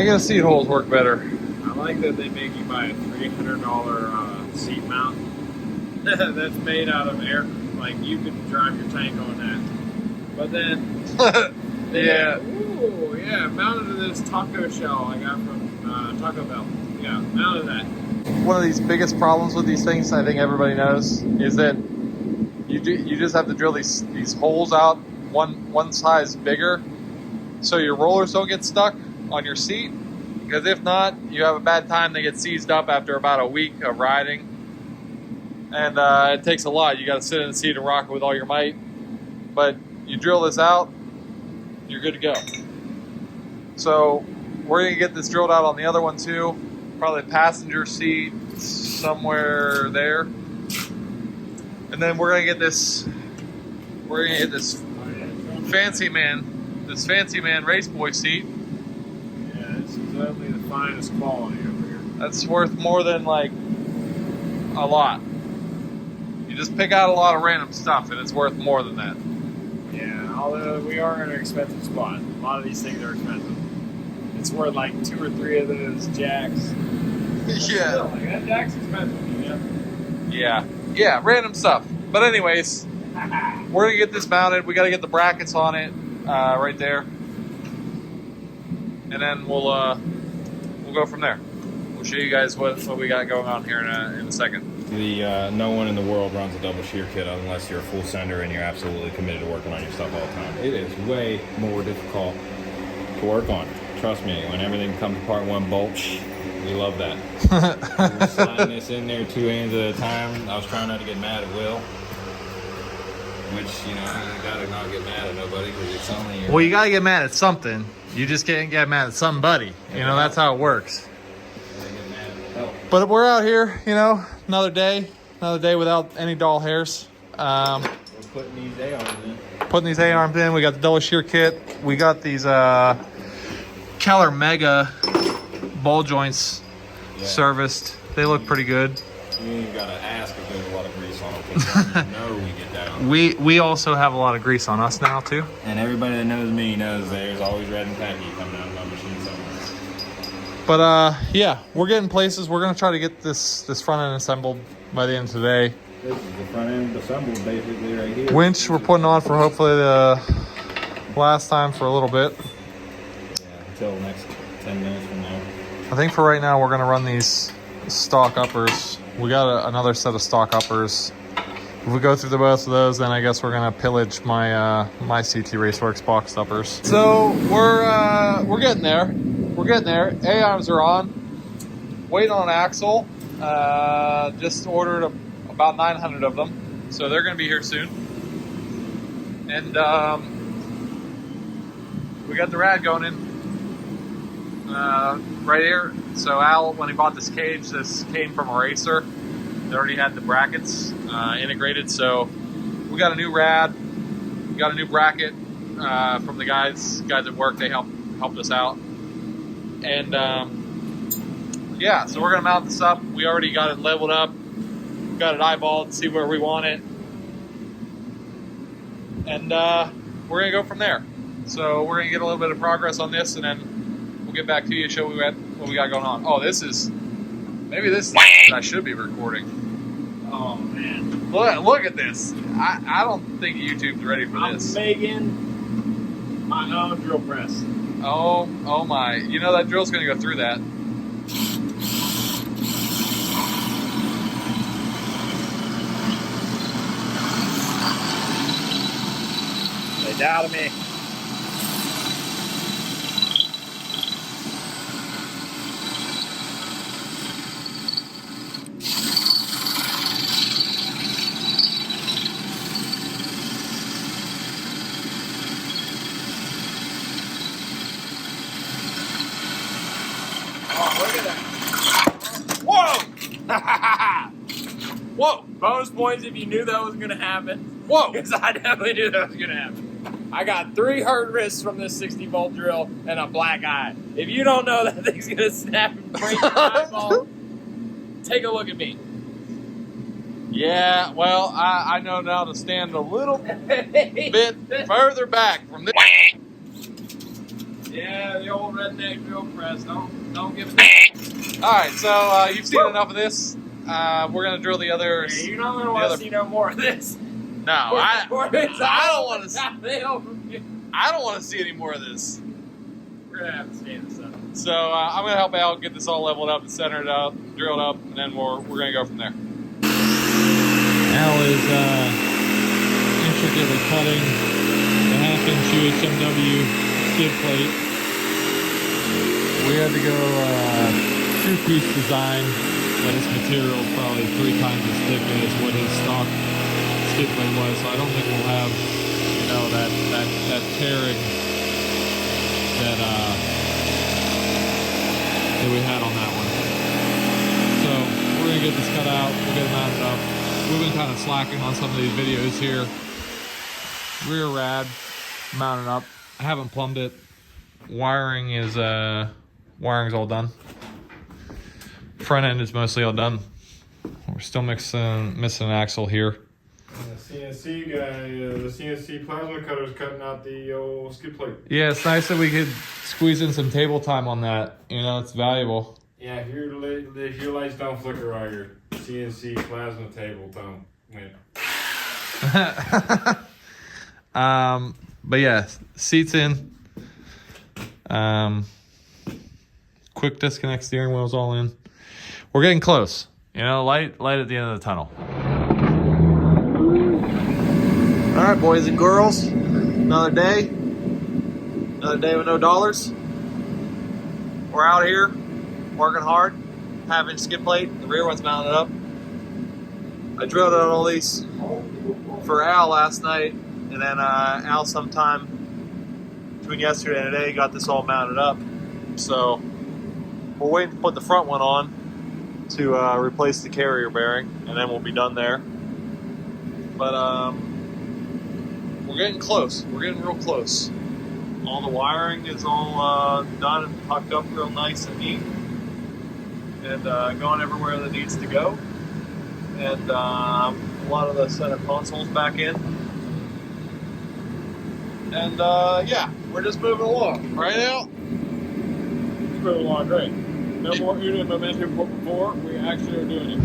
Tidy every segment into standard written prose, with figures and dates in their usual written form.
Making the seat holes work better. I like that they make you buy a $300 seat mount that's made out of air. Like you can drive your tank on that. But then, Yeah. Ooh, yeah, mounted to this taco shell I got from Taco Bell. Yeah, mounted that. One of these biggest problems with these things, I think everybody knows, is that you just have to drill these holes out one size bigger, so your rollers don't get stuck on your seat. Because if not, you have a bad time. They get seized up after about a week of riding, and it takes a lot. You got to sit in the seat and rock it with all your might. But you drill this out, you're good to go. So we're gonna get this drilled out on the other one too. Probably passenger seat somewhere there, and then we're gonna get this. We're gonna get this fancy man race boy seat. Yeah, this is only the finest quality over here. That's worth more than like a lot. You just pick out a lot of random stuff, and it's worth more than that. Yeah, although we are in an expensive spot. A lot of these things are expensive. It's worth like 2 or 3 of those jacks. Yeah. Still, like, that jack's expensive, you know? Yeah, random stuff. But anyways, we're gonna get this mounted. We gotta get the brackets on it right there, and then we'll go from there. We'll show you guys what we got going on here in a second. No one in the world runs a double shear kit unless you're a full sender and you're absolutely committed to working on your stuff all the time. It is way more difficult to work on. Trust me, when everything comes apart in one bolt, we love that. We were sliding this in there 2 hands at a time. I was trying not to get mad at Will, which, you gotta not get mad at nobody because it's only your... Well, you gotta get mad at something. You just can't get mad at somebody. You know, that's how it works. But we're out here, another day without any doll hairs. We're putting these A-arms in. Putting these A-arms in. We got the double shear kit. We got these Keller Mega ball joints serviced. They look pretty good. You ain't gotta ask if there's a lot of grease on them. You know we get down. We also have a lot of grease on us now too. And everybody that knows me knows there's always red and khaki coming out of my machine somewhere. But yeah, we're getting places. We're gonna try to get this front end assembled by the end of today. This is the front end assembled basically right here. Winch we're putting on for hopefully the last time for a little bit. Yeah, until the next 10 minutes from now. I think for right now we're gonna run these stock uppers. We got another set of stock uppers. If we go through the both of those, then I guess we're gonna pillage my my CT Raceworks box uppers. So we're getting there. We're getting there. A-arms are on. Waiting on an axle. Just ordered about 900 of them, so they're gonna be here soon. And we got the rad going in right here. So Al, when he bought this came from a racer. They already had the brackets integrated, so we got a new rad, we got a new bracket from the guys at work. They helped us out, and yeah, so we're gonna mount this up. We already got it leveled up, got it eyeballed, see where we want it, and we're gonna go from there. So we're gonna get a little bit of progress on this, and then we'll get back to you, show you what we got going on. Oh, maybe this is what I should be recording. Oh, man. Look at this. I don't think YouTube's ready for this. I'm making my own drill press. Oh my. You know that drill's going to go through that. They doubted me. Whoa! Bonus points if you knew that was going to happen. Whoa! Because I definitely knew that was going to happen. I got 3 hurt wrists from this 60-volt drill and a black eye. If you don't know that thing's going to snap and break your eyeball, take a look at me. Yeah, well, I know now to stand a little bit further back from this. Yeah, the old redneck drill press. Don't give it. All right, so you've seen enough of this. We're gonna drill the other. Yeah, you're not gonna want to see no more of this. No, I don't want to. I don't want to see any more of this. We're gonna have to stand this up. So I'm gonna help Al get this all leveled up and centered up, drilled up, and then we're gonna go from there. Al is intricately cutting the 1/2-inch UHMW skid plate. We had to go 2-piece design, but this material is probably 3 times as thick as what his stock skid plate was. So I don't think we'll have, you know, that tearing that we had on that one. So we're gonna get this cut out. We'll get it mounted up. We've been kind of slacking on some of these videos here. Rear rad mounted up. I haven't plumbed it. Wiring's all done. Front end is mostly all done. We're still missing an axle here. And the CNC guy, the CNC plasma cutter is cutting out the old skid plate. Yeah, it's nice that we could squeeze in some table time on that. You know, it's valuable. Yeah, if your lights don't flicker while your CNC plasma table don't win. But yeah, seats in. Quick disconnect, steering wheel's all in. We're getting close. You know, light at the end of the tunnel. All right, boys and girls, another day with no dollars. We're out here working hard, 1/2-inch skid plate. The rear one's mounted up. I drilled out all these for Al last night, and then Al sometime between yesterday and today got this all mounted up. So we're waiting to put the front one on to replace the carrier bearing, and then we'll be done there. But we're getting close. We're getting real close. All the wiring is all done and tucked up real nice and neat, and going everywhere that needs to go. And a lot of the center consoles back in. And yeah, we're just moving along. Right, Al? It's moving along great. No more Uno momentum before. We actually are doing it.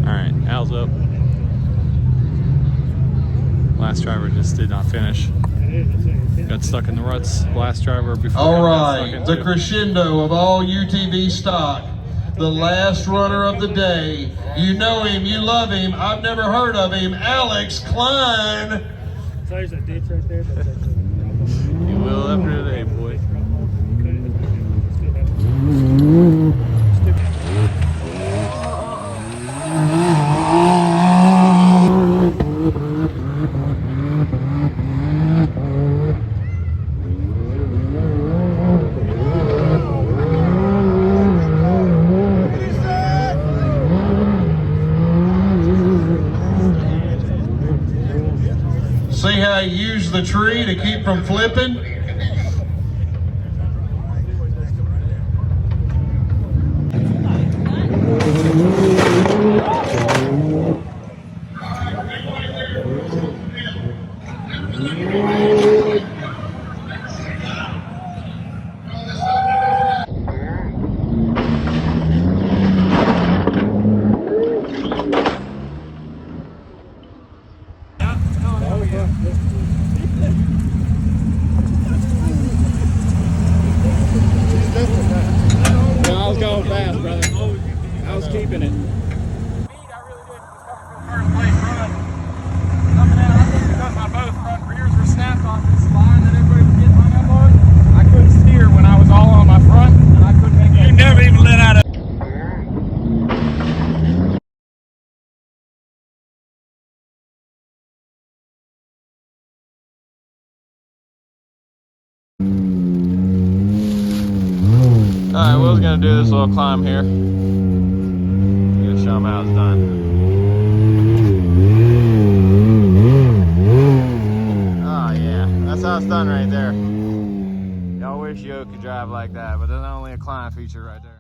All right, Al's up. Last driver just did not finish. Got stuck in the ruts. Last driver before. All right, the crescendo of all UTV stock. The last runner of the day. You know him, you love him. I've never heard of him. Alex Klein. So there's a ditch right there. That's You will after today, boy. See how he used the tree to keep from flipping? I was going fast, brother. I was keeping it. Alright, Will's gonna do this little climb here. I'm gonna show him how it's done. Oh yeah, that's how it's done right there. Y'all wish Yo could drive like that, but there's only a climb feature right there.